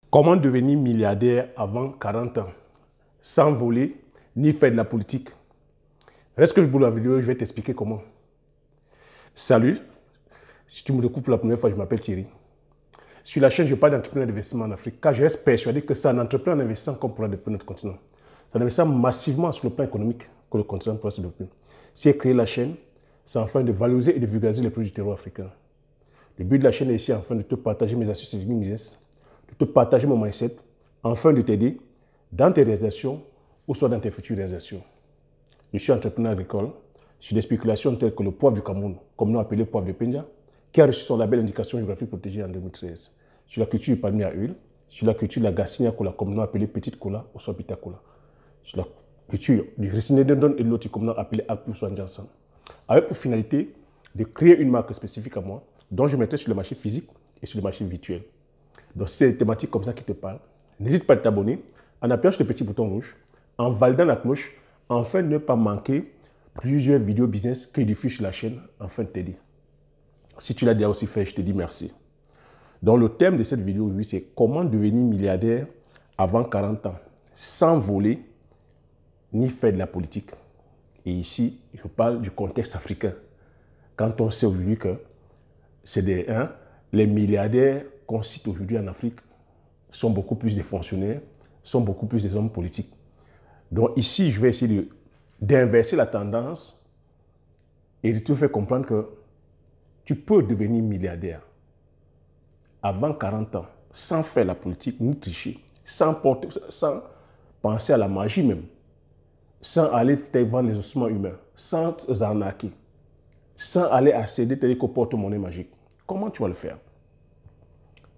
Comment devenir milliardaire avant 40 ans sans voler ni faire de la politique? Reste que pour la vidéo, je vais t'expliquer comment. Salut, si tu me découvres pour la première fois, je m'appelle Thierry. Sur la chaîne, je parle d'entrepreneurs d'investissement en Afrique car je reste persuadé que c'est en entrepreneur en investissant qu'on pourra développer notre continent. C'est en investissant massivement sur le plan économique que le continent pourra se développer. Si j'ai créé la chaîne, c'est afin de valoriser et de vulgariser les produits du terroir africain. Le but de la chaîne est ici afin de te partager mes astuces et business, de te partager mon mindset, afin de t'aider dans tes réalisations ou soit dans tes futures réalisations. Je suis entrepreneur agricole sur des spéculations telles que le poivre du Cameroun, communément appelé poivre de Penja, qui a reçu son label indication géographique protégée en 2013. Sur la culture du palmier à huile, sur la culture de la Garcinia cola, communément appelée petite cola ou soit pita cola. Sur la culture du Riciné Dendon et l'autre communément appelé Alpus soit Janssen. Avec pour finalité de créer une marque spécifique à moi, dont je mettrai sur le marché physique et sur le marché virtuel. Donc, c'est des thématiques comme ça qui te parlent. N'hésite pas à t'abonner en appuyant sur le petit bouton rouge, en validant la cloche, afin de ne pas manquer plusieurs vidéos business que je diffuse sur la chaîne, afin de t'aider. Si tu l'as déjà aussi fait, je te dis merci. Donc, le thème de cette vidéo aujourd'hui, c'est comment devenir milliardaire avant 40 ans, sans voler ni faire de la politique. Et ici, je parle du contexte africain. Quand on sait aujourd'hui que les milliardaires qu'on cite aujourd'hui en Afrique sont beaucoup plus des fonctionnaires, sont beaucoup plus des hommes politiques. Donc ici, je vais essayer d'inverser la tendance et de te faire comprendre que tu peux devenir milliardaire avant 40 ans, sans faire la politique, ni tricher, sans penser à la magie même, sans aller vendre les ossements humains, sans arnaquer, sans aller accéder tel qu'au porte-monnaie magique. Comment tu vas le faire?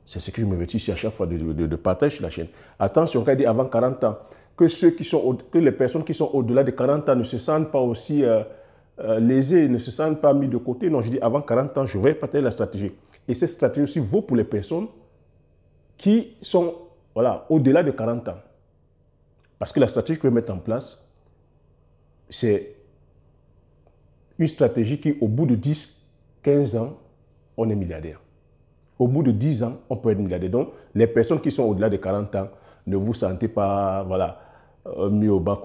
C'est ce que je me vêtis ici à chaque fois de partage sur la chaîne. Attention, quand il dit avant 40 ans, que les personnes qui sont au-delà de 40 ans ne se sentent pas aussi lésées, ne se sentent pas mis de côté. Non, je dis avant 40 ans, je vais partager la stratégie. Et cette stratégie aussi vaut pour les personnes qui sont au-delà de 40 ans. Parce que la stratégie que je vais mettre en place, c'est une stratégie qui, au bout de 10-15 ans, on est milliardaire. Au bout de 10 ans, on peut être milliardaire. Donc, les personnes qui sont au-delà de 40 ans, ne vous sentez pas mis au bas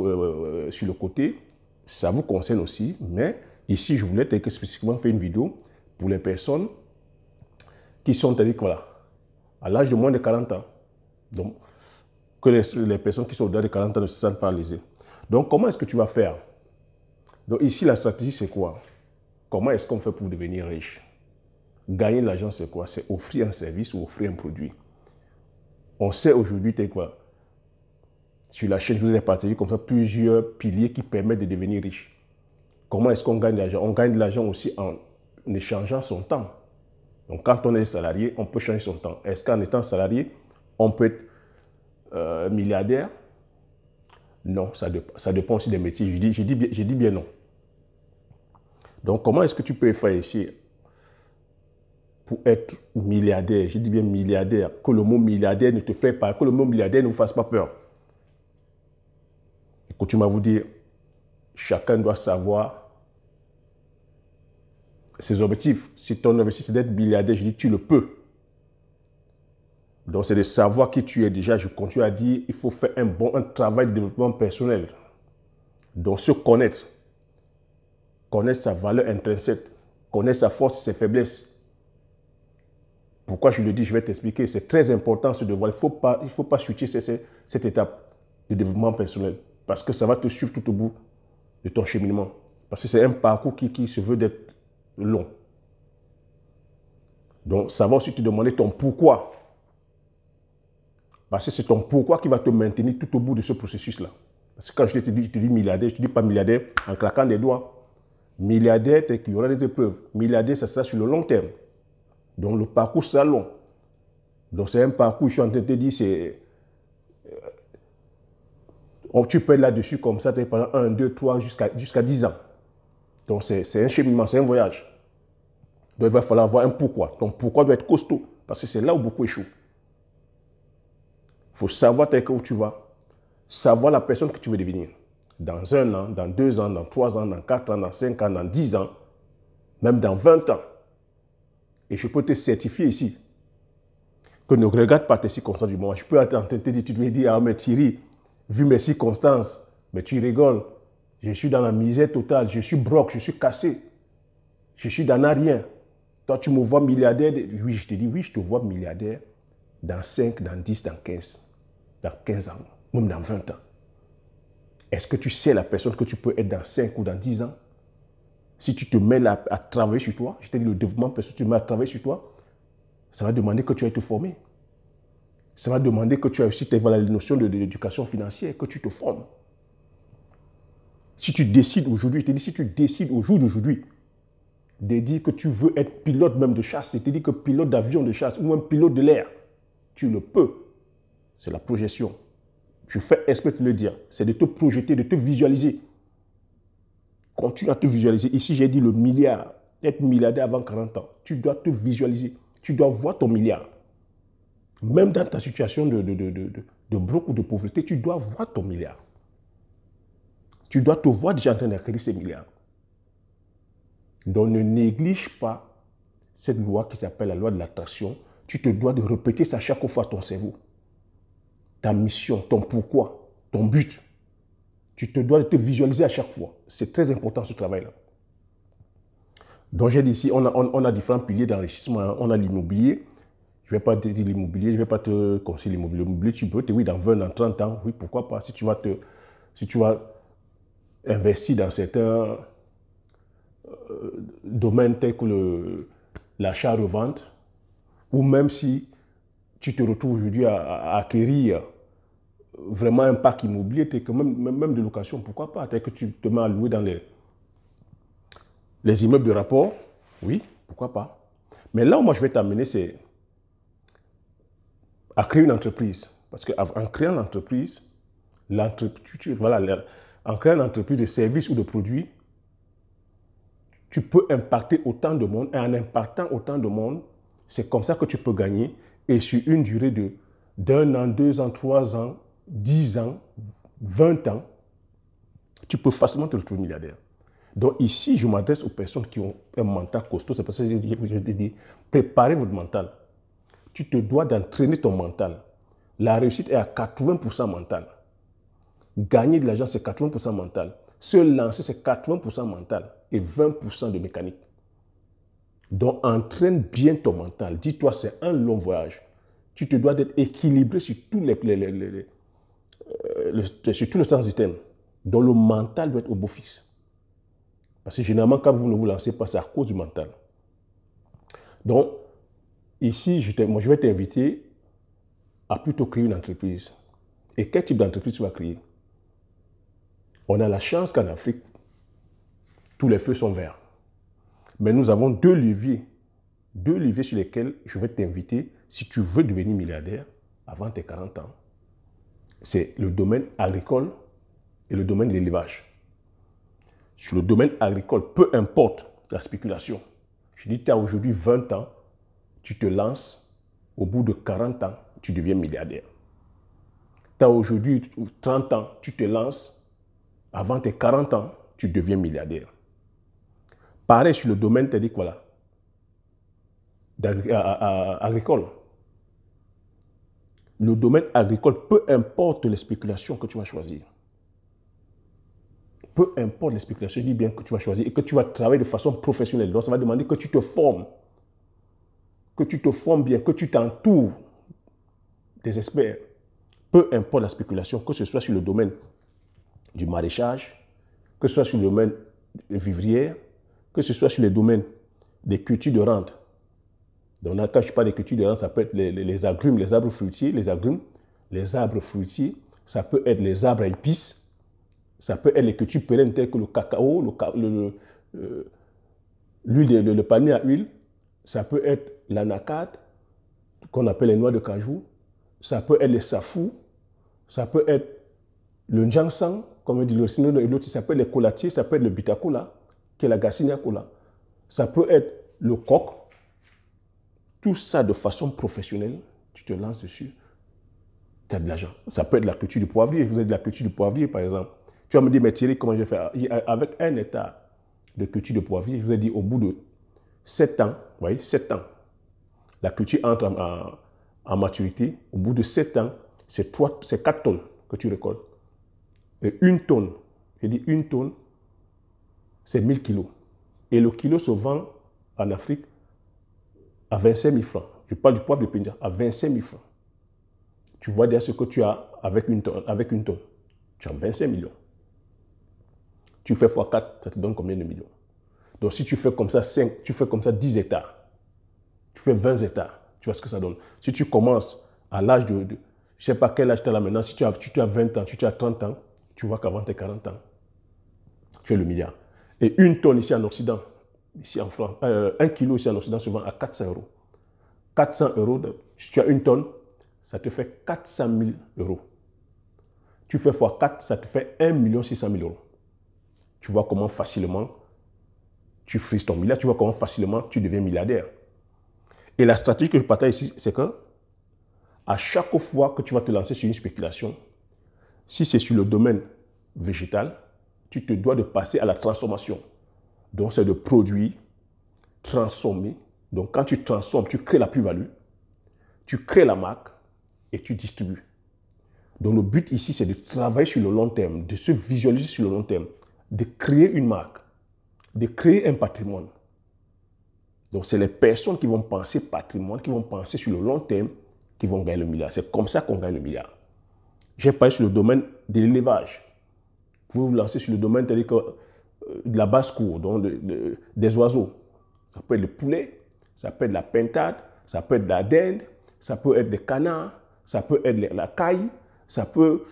sur le côté. Ça vous concerne aussi. Mais ici, je voulais spécifiquement faire une vidéo pour les personnes qui sont à l'âge de moins de 40 ans. Donc, que les personnes qui sont au-delà de 40 ans ne se sentent pas lésées. Donc, comment est-ce que tu vas faire? Donc, ici, la stratégie, c'est quoi? Comment est-ce qu'on fait pour devenir riche? Gagner de l'argent, c'est quoi? C'est offrir un service ou offrir un produit. On sait aujourd'hui, sur la chaîne, je vous ai partagé comme ça plusieurs piliers qui permettent de devenir riche. Comment est-ce qu'on gagne de l'argent? On gagne de l'argent aussi en échangeant son temps. Donc, quand on est salarié, on peut changer son temps. Est-ce qu'en étant salarié, on peut être milliardaire? Non, ça dépend aussi des métiers. Je dis bien non. Donc, comment est-ce que tu peux faire ici pour être milliardaire? Je dis bien milliardaire. Que le mot milliardaire ne te fait pas, que le mot milliardaire ne vous fasse pas peur. Écoutez-moi vous dire, chacun doit savoir ses objectifs. Si ton objectif c'est d'être milliardaire, je dis tu le peux. Donc c'est de savoir qui tu es déjà. Je continue à dire, il faut faire un travail de développement personnel. Donc se connaître. Connaître sa valeur intrinsèque. Connaître sa force et ses faiblesses. Pourquoi je le dis, je vais t'expliquer. C'est très important ce devoir. Il ne faut pas switcher cette étape de développement personnel. Parce que ça va te suivre tout au bout de ton cheminement. Parce que c'est un parcours qui se veut d'être long. Donc, savoir aussi te demander ton pourquoi. Parce que c'est ton pourquoi qui va te maintenir tout au bout de ce processus-là. Parce que quand je te dis milliardaire, je ne te dis pas milliardaire en claquant des doigts. Milliardaire, c'est qu'il y aura des épreuves. Milliardaire, ça sera sur le long terme. Donc, le parcours sera long. Donc, c'est un parcours, je suis en train de te dire, c'est... tu peux être là-dessus comme ça pendant 1, 2, 3, jusqu'à 10 ans. Donc, c'est un cheminement, c'est un voyage. Donc, il va falloir avoir un pourquoi. Ton pourquoi doit être costaud, parce que c'est là où beaucoup échouent. Il faut savoir où tu vas, savoir la personne que tu veux devenir. Dans 1 an, dans 2 ans, dans 3 ans, dans 4 ans, dans 5 ans, dans 10 ans, même dans 20 ans. Et je peux te certifier ici que ne regarde pas tes circonstances du moment. Je peux être en train de te dire, tu me dis, ah mais Thierry, vu mes circonstances, mais tu rigoles. Je suis dans la misère totale, je suis broke, je suis cassé. Je suis dans rien. Toi, tu me vois milliardaire. Oui, je te dis, oui, je te vois milliardaire dans 5, dans 10, dans 15 ans, même dans 20 ans. Est-ce que tu sais la personne que tu peux être dans 5 ou dans 10 ans? Si tu te mets à travailler sur toi, je te dis le développement personnel, tu te mets à travailler sur toi, ça va demander que tu ailles te former. Ça va demander que tu aies aussi la notion de l'éducation financière, que tu te formes. Si tu décides aujourd'hui, je te dis, si tu décides au jour d'aujourd'hui de dire que tu veux être pilote même de chasse, c'est-à-dire que pilote d'avion de chasse ou même pilote de l'air, tu le peux. C'est la projection. Je fais exprès de te le dire. C'est de te projeter, de te visualiser. Continue à te visualiser. Ici, j'ai dit le milliard. Être milliardaire avant 40 ans. Tu dois te visualiser. Tu dois voir ton milliard. Même dans ta situation de broc ou de pauvreté, tu dois voir ton milliard. Tu dois te voir déjà en train d'acquérir ces milliards. Donc ne néglige pas cette loi qui s'appelle la loi de l'attraction. Tu te dois de répéter ça chaque fois à ton cerveau. Ta mission, ton pourquoi, ton but. Tu te dois de te visualiser à chaque fois. C'est très important ce travail-là. Donc j'ai dit ici, on a différents piliers d'enrichissement. On a l'immobilier. Je ne vais pas te dire l'immobilier, je ne vais pas te conseiller l'immobilier. L'immobilier, tu peux, oui, dans 20, dans 30 ans, oui, pourquoi pas. Si tu vas investir dans certains domaines tels que l'achat-revente, ou même si tu te retrouves aujourd'hui à acquérir vraiment un parc immobilier, même de location, pourquoi pas. Tel que tu te mets à louer dans les immeubles de rapport, oui, pourquoi pas. Mais là où moi je vais t'amener, c'est à créer une entreprise. Parce qu'en créant l'entreprise, en créant une entreprise de services ou de produits, tu peux impacter autant de monde. Et en impactant autant de monde, c'est comme ça que tu peux gagner. Et sur une durée d'1 an, 2 ans, 3 ans, 10 ans, 20 ans, tu peux facilement te retrouver milliardaire. Donc ici, je m'adresse aux personnes qui ont un mental costaud. C'est parce que je dis, préparez votre mental. Tu te dois d'entraîner ton mental. La réussite est à 80% mental. Gagner de l'argent, c'est 80% mental. Se lancer, c'est 80% mental et 20% de mécanique. Donc, entraîne bien ton mental. Dis-toi, c'est un long voyage. Tu te dois d'être équilibré sur tous sur tout le sens du terme. Donc, le mental doit être au beau fixe. Parce que généralement, quand vous ne vous lancez pas, c'est à cause du mental. Donc, ici, moi, je vais t'inviter à plutôt créer une entreprise. Et quel type d'entreprise tu vas créer? On a la chance qu'en Afrique, tous les feux sont verts. Mais nous avons deux leviers sur lesquels je vais t'inviter si tu veux devenir milliardaire avant tes 40 ans. C'est le domaine agricole et le domaine de l'élevage. Sur le domaine agricole, peu importe la spéculation. Je dis, tu as aujourd'hui 20 ans, tu te lances, au bout de 40 ans, tu deviens milliardaire. Tu as aujourd'hui 30 ans, tu te lances, avant tes 40 ans, tu deviens milliardaire. Pareil sur le domaine, tu as dit voilà, agricole. Le domaine agricole, peu importe les spéculations que tu vas choisir. Peu importe les spéculations, je dis bien que tu vas choisir et que tu vas travailler de façon professionnelle. Donc, ça va demander que tu te formes. Que tu te formes bien, que tu t'entoures des experts. Peu importe la spéculation, que ce soit sur le domaine du maraîchage, que ce soit sur le domaine des vivrières, que ce soit sur le domaine des cultures de rente. Donc, quand je parle des cultures de rente, ça peut être les agrumes, les arbres fruitiers, les arbres fruitiers, ça peut être les arbres à épices, ça peut être les cultures pérennes telles que le cacao, le palmier à huile, ça peut être l'anacate, qu'on appelle les noix de cajou, ça peut être les safous, ça peut être le njansang, comme on dit le sinon l'autre, ça peut être les colatiers, ça peut être le bitacola, qui est la garcinia cola, ça peut être le coq. Tout ça de façon professionnelle, tu te lances dessus, tu as de l'argent. Ça peut être la culture du poivrier, vous avez de la culture du poivrier par exemple. Tu vas me dire, mais Thierry, comment je vais faire? Avec un état de culture de poivrier, je vous ai dit, au bout de 7 ans, vous voyez, 7 ans, la culture entre en maturité, au bout de 7 ans, c'est 4 tonnes que tu récoltes. Et 1 tonne, je dis 1 tonne, c'est 1000 kilos. Et le kilo se vend en Afrique à 25 000 francs. Je parle du poivre de Penja, à 25 000 francs. Tu vois déjà ce que tu as avec une tonne. Tu as 25 millions. Tu fais x4, ça te donne combien de millions? Donc si tu fais comme ça 5, tu fais comme ça 10 hectares, tu fais 20 hectares, tu vois ce que ça donne. Si tu commences à l'âge de je ne sais pas quel âge tu as là maintenant, si tu as 20 ans, si tu as 30 ans, tu vois qu'avant tes 40 ans, tu es le milliard. Et 1 tonne ici en Occident, ici en France, 1 kilo ici en Occident se vend à 400 euros. 400 euros, si tu as 1 tonne, ça te fait 400 000 euros. Tu fais x4, ça te fait 1 600 000 euros. Tu vois comment facilement tu frises ton milliard, tu vois comment facilement tu deviens milliardaire. Et la stratégie que je partage ici, c'est que à chaque fois que tu vas te lancer sur une spéculation, si c'est sur le domaine végétal, tu te dois de passer à la transformation. Donc, c'est de produire, transformer. Donc, quand tu transformes, tu crées la plus-value, tu crées la marque et tu distribues. Donc, le but ici, c'est de travailler sur le long terme, de se visualiser sur le long terme, de créer une marque, de créer un patrimoine. Donc, c'est les personnes qui vont penser patrimoine, qui vont penser sur le long terme, qui vont gagner le milliard. C'est comme ça qu'on gagne le milliard. J'ai parlé sur le domaine de l'élevage. Vous pouvez vous lancer sur le domaine de la basse-cour, donc des oiseaux. Ça peut être le poulet, ça peut être la pintade, ça peut être la dinde, ça peut être des canards, ça peut être la caille, ça peut...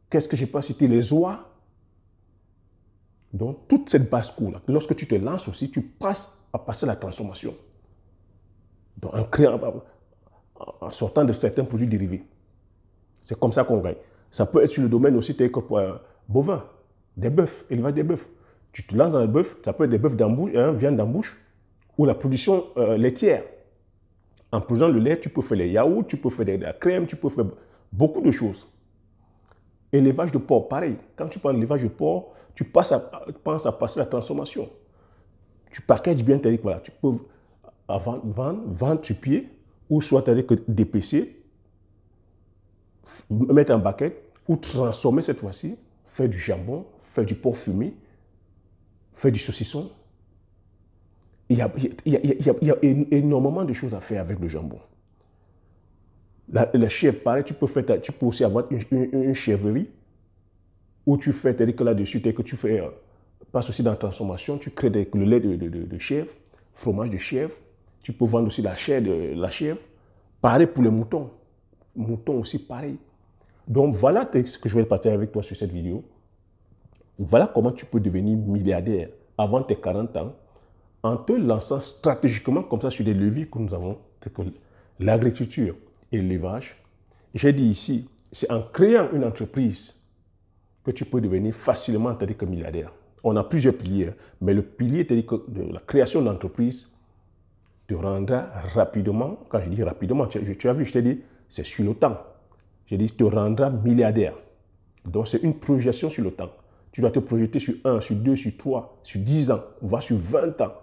Qu'est-ce que je n'ai pas cité? Les oies. Donc, toute cette basse-cour-là, lorsque tu te lances aussi, tu passes à passer la transformation. Donc, en sortant de certains produits dérivés. C'est comme ça qu'on gagne. Ça peut être sur le domaine aussi tel que bovin, des bœufs, élevage des bœufs. Tu te lances dans les bœufs, ça peut être des bœufs d'embouche, viande d'embouche, ou la production laitière. En produisant le lait, tu peux faire les yaourts, tu peux faire de la crème, tu peux faire beaucoup de choses. Élevage de porc, pareil. Quand tu parles d'élevage de porc, tu penses à passer la transformation. Tu packages bien, tu voilà, tu peux vendre sur pied, ou soit que dépecer, mettre en baquette, ou transformer cette fois-ci, faire du jambon, faire du porc fumé, faire du saucisson. Il y a énormément de choses à faire avec le jambon. La chèvre, pareil, tu peux aussi avoir une chèvrerie où tu fais, que là-dessus, que tu fais, passes aussi dans la transformation, tu crées le lait de chèvre, fromage de chèvre, tu peux vendre aussi la chair de la chèvre. Pareil pour les moutons. Moutons aussi, pareil. Donc voilà ce que je vais partager avec toi sur cette vidéo. Voilà comment tu peux devenir milliardaire avant tes 40 ans en te lançant stratégiquement comme ça sur des leviers que nous avons, tels que l'agriculture et l'élevage. J'ai dit ici, c'est en créant une entreprise que tu peux devenir facilement que milliardaire. On a plusieurs piliers, mais le pilier de la création d'entreprise te rendra rapidement, quand je dis rapidement, tu as vu, je t'ai dit, c'est sur le temps. J'ai dit, te rendra milliardaire. Donc, c'est une projection sur le temps. Tu dois te projeter sur 1, sur 2, sur 3, sur 10 ans, voire sur 20 ans.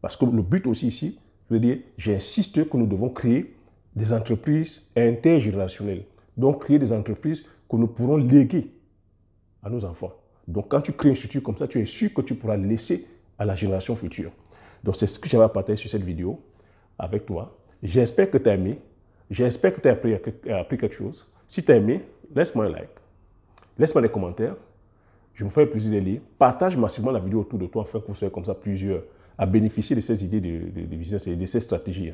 Parce que le but aussi ici, je veux dire, j'insiste que nous devons créer des entreprises intergénérationnelles. Donc, créer des entreprises que nous pourrons léguer à nos enfants. Donc, quand tu crées une structure comme ça, tu es sûr que tu pourras laisser à la génération future. Donc, c'est ce que j'avais à partager sur cette vidéo avec toi. J'espère que tu as aimé. J'espère que tu as appris quelque chose. Si tu as aimé, laisse-moi un like. Laisse-moi des commentaires. Je me ferai plaisir de lire. Partage massivement la vidéo autour de toi afin que vous soyez comme ça plusieurs à bénéficier de ces idées de business et de ces stratégies.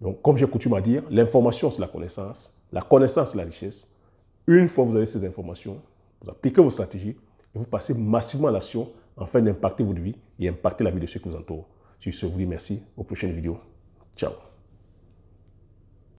Donc, comme j'ai coutume à dire, l'information, c'est la connaissance c'est la richesse. Une fois que vous avez ces informations, vous appliquez vos stratégies et vous passez massivement à l'action afin d'impacter votre vie et impacter la vie de ceux qui vous entourent. Sur ce, je vous dis merci. Aux prochaines vidéos. Ciao.